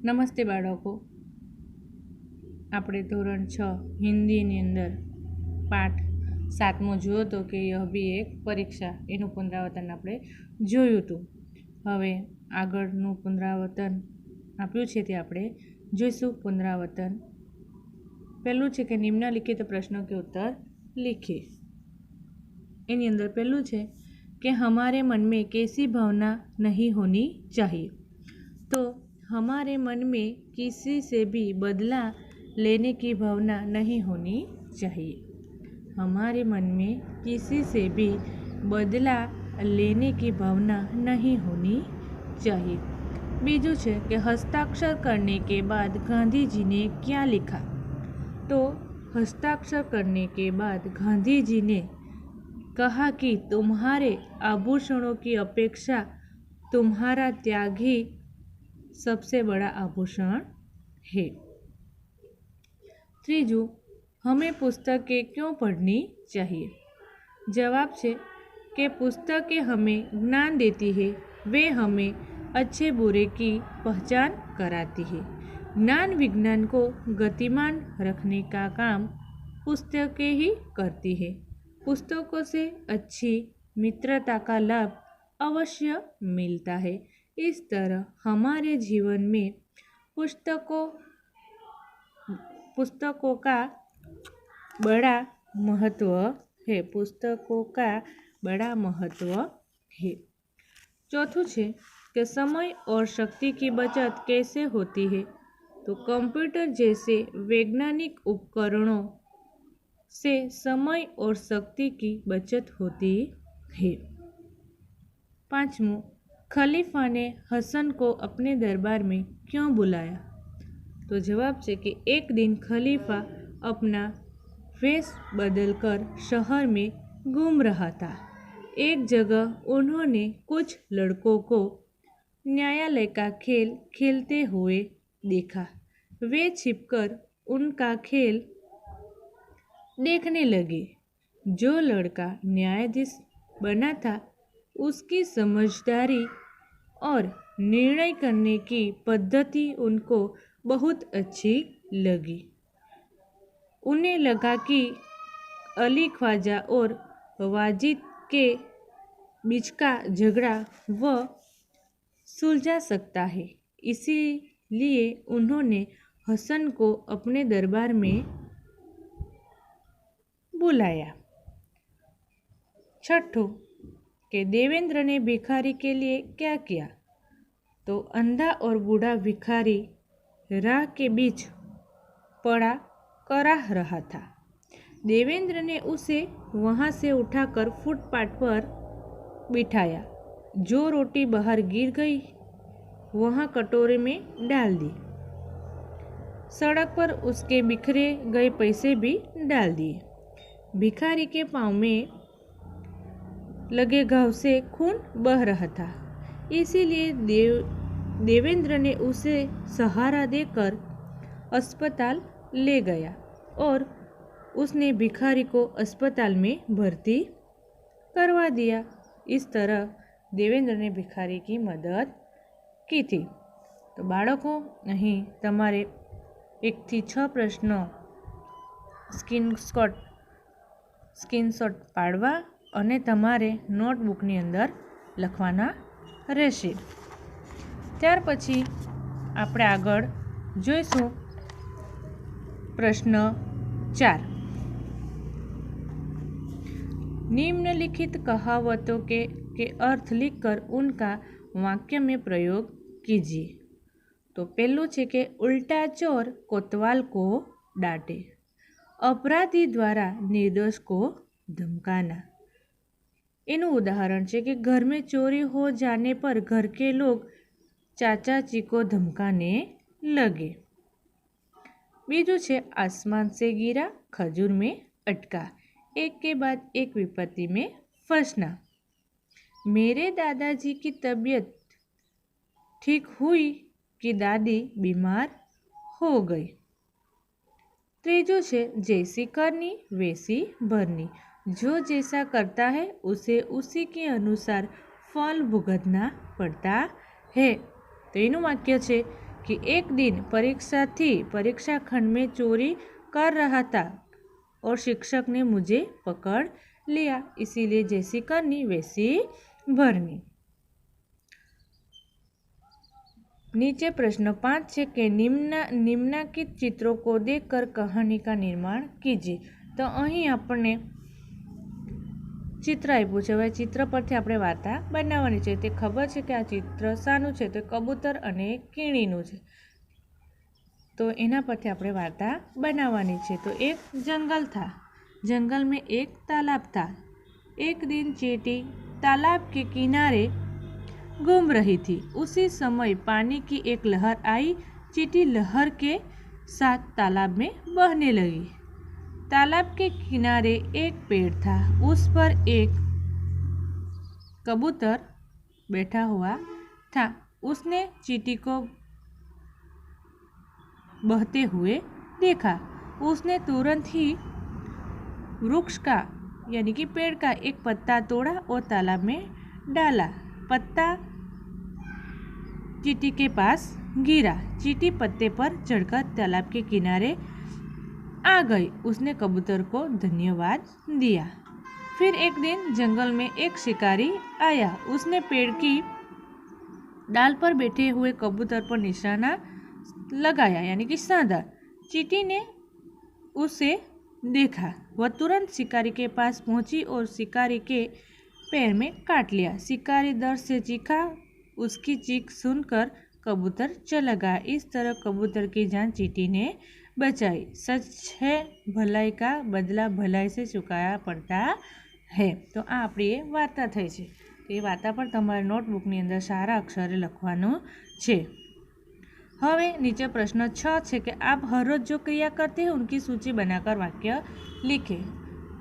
નમસ્તે બાળકો, આપણે ધોરણ 6 હિન્દીની અંદર પાઠ 7મો જોયો હતો કે યહ ભી એક પરીક્ષા, એનું પુનરાવર્તન આપણે જોયું હતું. હવે આગળનું પુનરાવર્તન આપ્યું છે તે આપણે જોઈશું. પુનરાવર્તન પહેલું છે કે નિમ્નલિખિત પ્રશ્નો કે ઉત્તર लिखे. એની અંદર પહેલું છે कि हमारे मन में कैसी भावना नहीं होनी चाहिए. तो हमारे मन में किसी से भी बदला लेने की भावना नहीं होनी चाहिए. हमारे मन में किसी से भी बदला लेने की भावना नहीं होनी चाहिए. बीजू है कि हस्ताक्षर करने के बाद गांधी जी ने क्या लिखा. तो हस्ताक्षर करने के बाद गांधी जी ने कहा कि तुम्हारे आभूषणों की अपेक्षा तुम्हारा त्याग ही सबसे बड़ा आभूषण है. तीजू, हमें पुस्तकें क्यों पढ़नी चाहिए. जवाब है कि पुस्तकें हमें ज्ञान देती है, वे हमें अच्छे बुरे की पहचान कराती है. ज्ञान विज्ञान को गतिमान रखने का काम पुस्तकें ही करती है. पुस्तकों से अच्छी मित्रता का लाभ अवश्य मिलता है. इस तरह हमारे जीवन में पुस्तकों का बड़ा महत्व है. पुस्तकों का बड़ा महत्व है. चौथुं है कि समय और शक्ति की बचत कैसे होती है. तो कंप्यूटर जैसे वैज्ञानिक उपकरणों से समय और शक्ति की बचत होती है. पांचवों, खलीफा ने हसन को अपने दरबार में क्यों बुलाया. तो जवाब है कि एक दिन खलीफा अपना वेश बदलकर शहर में घूम रहा था. एक जगह उन्होंने कुछ लड़कों को न्यायालय का खेल खेलते हुए देखा. वे छिपकर उनका खेल देखने लगे. जो लड़का न्यायाधीश बना था उसकी समझदारी और निर्णय करने की पद्धति उनको बहुत अच्छी लगी. उन्हें लगा कि अली ख्वाजा और वाजिद के बीच का झगड़ा वह सुलझा सकता है. इसीलिए उन्होंने हसन को अपने दरबार में बुलाया. छठों, कि देवेंद्र ने भिखारी के लिए क्या किया. तो अंधा और बूढ़ा भिखारी राह के बीच पड़ा कराह रहा था. देवेंद्र ने उसे वहाँ से उठाकर फुटपाथ पर बिठाया. जो रोटी बाहर गिर गई वहाँ कटोरे में डाल दी. सड़क पर उसके बिखरे गए पैसे भी डाल दिए. भिखारी के पाँव में लगे घाव से खून बह रहा था. इसीलिए देवेंद्र ने उसे सहारा देकर अस्पताल ले गया और उसने भिखारी को अस्पताल में भर्ती करवा दिया. इस तरह देवेंद्र ने भिखारी की मदद की थी. तो बाळको, અહીં તમારે 1 થી 6 પ્રશ્નો સ્ક્રીનશોટ પાડવા અને તમારે નોટબુકની અંદર લખવાના રહેશે. ત્યાર પછી આપણે આગળ જોઈશું प्रश्न 4. निम्नलिखित कहावतों के अर्थ लिखकर उनका वाक्य में प्रयोग कीजिए. तो पहलू है कि उल्टा चोर कोतवाल को डांटे. अपराधी द्वारा निर्दोष को धमकाना. इनु उदाहरण है कि घर में चोरी हो जाने पर घर के लोग चाचाजी को धमकाने लगे. बीजू है आसमान से गिरा खजूर में अटका. एक के बाद एक विपत्ति में फंसना. मेरे दादाजी की तबीयत ठीक हुई कि दादी बीमार हो गई. तीजू है जैसी करनी वैसी भरनी. जो जैसा करता है उसे उसी के अनुसार फल भुगतना पड़ता है. तो एनु वाक्य है कि एक दिन परीक्षा खंड में चोरी कर रहा था और शिक्षक ने मुझे पकड़ लिया, इसीलिए जैसी करनी वैसी भरनी। नीचे प्रश्न 5 है कि निम्नलिखित चित्रों को देखकर कहानी का निर्माण कीजिए। तो અહીં આપણને ચિત્ર આપ્યું છે। હવે ચિત્ર પરથી આપણે વાર્તા બનાવવાની છે। તે ખબર છે કે આ ચિત્ર શાનું છે? તો કબૂતર અને કીડીનું છે। तो एना परथी आपणे वार्ता बनावानी छे। तो एक जंगल था, जंगल में एक तालाब था। एक दिन चींटी तालाब के किनारे घूम रही थी। उसी समय पानी की एक लहर आई। चींटी लहर के साथ तालाब में बहने लगी। तालाब के किनारे एक पेड़ था, उस पर एक कबूतर बैठा हुआ था। उसने चींटी को बहते हुए देखा। उसने तुरंत ही वृक्ष का यानी कि पेड़ का एक पत्ता तोड़ा और तालाब में डाला। पत्ता चींटी के पास गिरा। चींटी पत्ते पर चढ़कर तालाब के किनारे आ गई। उसने कबूतर को धन्यवाद दिया। फिर एक दिन जंगल में एक शिकारी आया। उसने पेड़ की डाल पर बैठे हुए कबूतर पर निशाना लगाया यानी कि साधा। चींटी ने उसे देखा। वह तुरंत शिकारी के पास पहुंची और शिकारी के पैर में काट लिया। शिकारी डर से चीखा। उसकी चीख सुनकर कबूतर चला गया। इस तरह कबूतर की जान चींटी ने बचाई। सच है, भलाई का बदला भलाई से चुकाया पड़ता है। तो आ आपणी वार्ता थई छे। तो ये वार्ता पर तमारे नोटबुकनी अंदर सारा अक्षरे लखवानुं छे। हवे नीचे प्रश्न 6 है कि आप हर रोज जो क्रिया करते हैं उनकी सूची बनाकर वाक्य लिखे।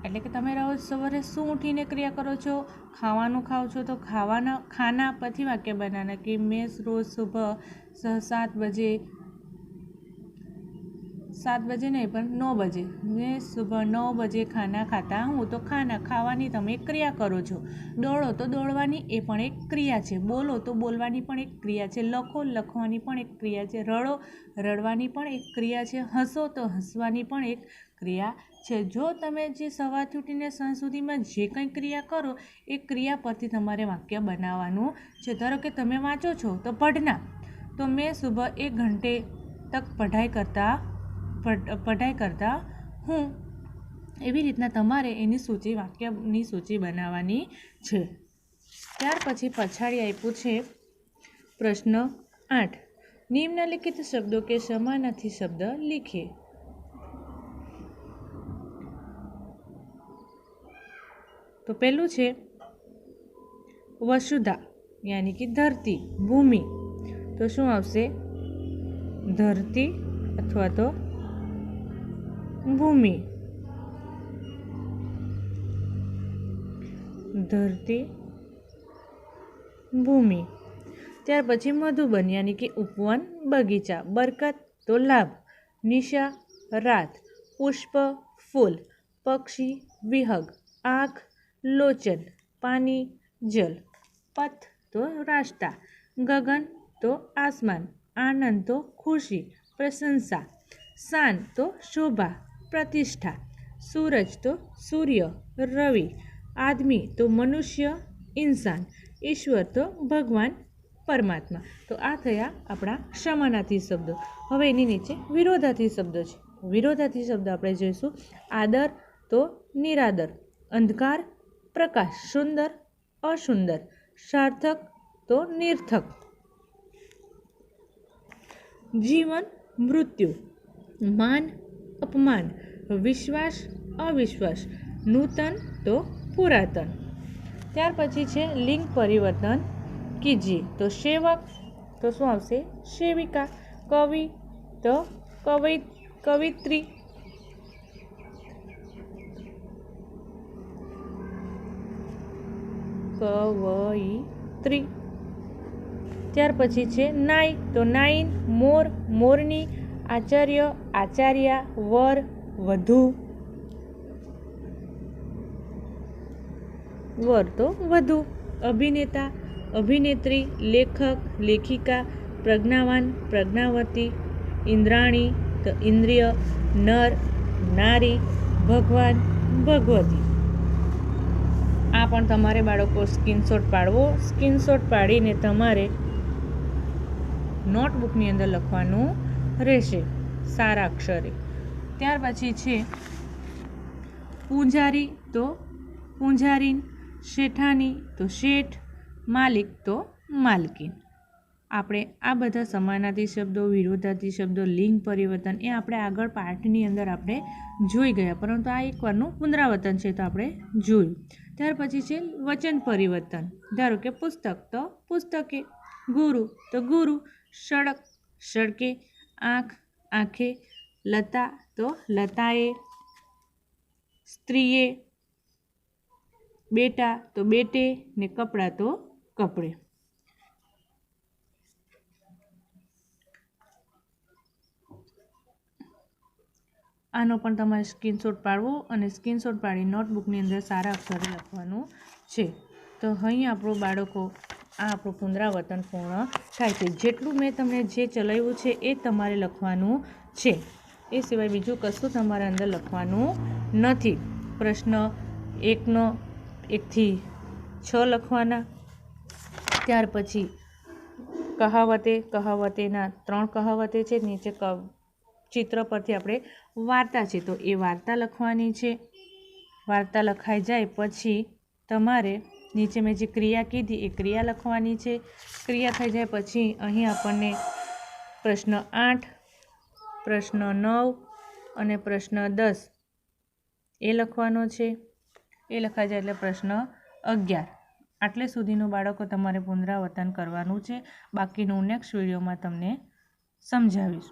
एटले कि तमे रोज सवारे शुं उठीने क्रिया करो छो? खावानुं खाओ छो तो खाना पछी वाक्य बनाना कि मैं रोज सुबह 7 बजे नहीं पर 9 बजे, मैं सुबह 9 बजे खाना खाता हूँ। तो खाना खावानी तमे क्रिया करो छो। दौड़ो तो दौड़वानी ए पण एक क्रिया छे। बोलो तो बोलवानी पण एक क्रिया छे। लखो लखवानी पण एक क्रिया छे। रड़ो रड़वानी पण एक क्रिया छे। हसो तो हसवानी पण एक क्रिया छे। जो तमे जे सवारथी उठीने साँज सुधीमां जे कंई क्रिया करो ए क्रिया परथी तमारे वाक्य बनाववानुं छे। धारो के तमे वाँचो छो तो पढ़ना, तो मैं सुबह 1 घंटे तक पढ़ाई करता हूँ। एवी रीतना तमारे एनी सूची वाक्यनी सूची बनाववानी छे। त्यार पछी पछाड़ी आप्युं छे प्रश्न 8, निम्नलिखित शब्दों के समानार्थी शब्द लिखे। तो पहलू छे वसुधा यानी कि धरती, भूमि। तो शुं आवशे? धरती अथवा तो भूमि। धरती भूमि। त्यार पछी मधुबन यानी कि उपवन, बगीचा। बरकत तो लाभ, निशा रात, पुष्प फूल, पक्षी विहग, आँख लोचन, पानी जल, पथ तो रास्ता, गगन तो आसमान, आनंद तो खुशी, प्रशंसा, शान तो शोभा, प्रतिष्ठा, सूरज तो सूर्य, रवि, आदमी तो मनुष्य, इंसान, ईश्वर तो भगवान परमात्मा। तो आ थया आपणा समानार्थी शब्दों। हवे एनी नीचे विरोधार्थी शब्दों छे। विरोधार्थी शब्द आपणे जोईशुं। आदर तो निरादर, अंधकार प्रकाश, सुंदर असुंदर, सार्थक तो निर्थक, जीवन मृत्यु, मान अपमान, विश्वास अविश्वास, नूतन तो पुरातन। त्यार पछी छे लिंग परिवर्तन कीजिए। तो सेवक तो शुं आवशे? सेविका। कवि तो कवित्री। कवयित्री। त्यार पछी छे नाई तो नाइन, मोर मोरनी, आचार्य आचार्या, वर वधू, वर तो वधू, अभिनेता अभिनेत्री, लेखक लेखिका, પ્રજ્ઞાવાન, પ્રજ્ઞાવતી, ઇન્દ્રાણી તો ઇન્દ્રિય, નર, નારી, ભગવાન, ભગવતી. આ પણ તમારે બાળકો સ્ક્રીનશોટ પાડવો. સ્ક્રીનશોટ પાડીને તમારે નોટબુકની અંદર લખવાનું રહેશે સારા અક્ષરે. ત્યાર પછી છે પૂંજારી તો પૂંજારીન, શેઠાણી તો શેઠ, માલિક તો માલકીન. આપણે આ બધા સમાનાર્થી શબ્દો, વિરોધાર્થી શબ્દો, લિંગ પરિવર્તન એ આપણે આગળ પાઠની અંદર આપણે જોઈ ગયા, પરંતુ આ એકવારનું પુનરાવર્તન છે તો આપણે જોયું. ત્યાર પછી છે વચન પરિવર્તન. ધારો કે પુસ્તક તો પુસ્તકે, ગુરુ તો ગુરુ, સડક સડકે, આંખ આંખે, લતા તો લતાએ, સ્ત્રીએ, બેટા તો બેટે ને કપડાં તો કપડે. આનો પણ તમારે સ્ક્રીનશોટ પાડવો અને સ્ક્રીનશોટ પાડી નોટબુકની અંદર સારા અક્ષરે લખવાનું છે. તો અહીં આપણું બાળકો આ આપણું પુનરાવર્તન પૂર્ણ થાય છે. જેટલું મેં તમને જે ચલાવ્યું છે એ તમારે લખવાનું છે. એ સિવાય બીજું કશું તમારે અંદર લખવાનું નથી. પ્રશ્ન 1થી 6 લખવાના. ત્યાર પછી કહાવતેના 3 કહાવતે છે. નીચે ચિત્ર પરથી આપણે વાર્તા છે તો એ વાર્તા લખવાની છે. વાર્તા લખાઈ જાય પછી તમારે નીચે મેં જે ક્રિયા કીધી એ ક્રિયા લખવાની છે. ક્રિયા થઈ જાય પછી અહીં આપણને પ્રશ્ન 8, પ્રશ્ન 9 અને પ્રશ્ન 10 એ લખવાનો છે. એ લખાઈ જાય એટલે પ્રશ્ન 11. આટલે સુધીનું બાળકો તમારે પુનરાવર્તન કરવાનું છે. બાકીનું નેક્સ્ટ વિડીયોમાં તમને સમજાવીશ.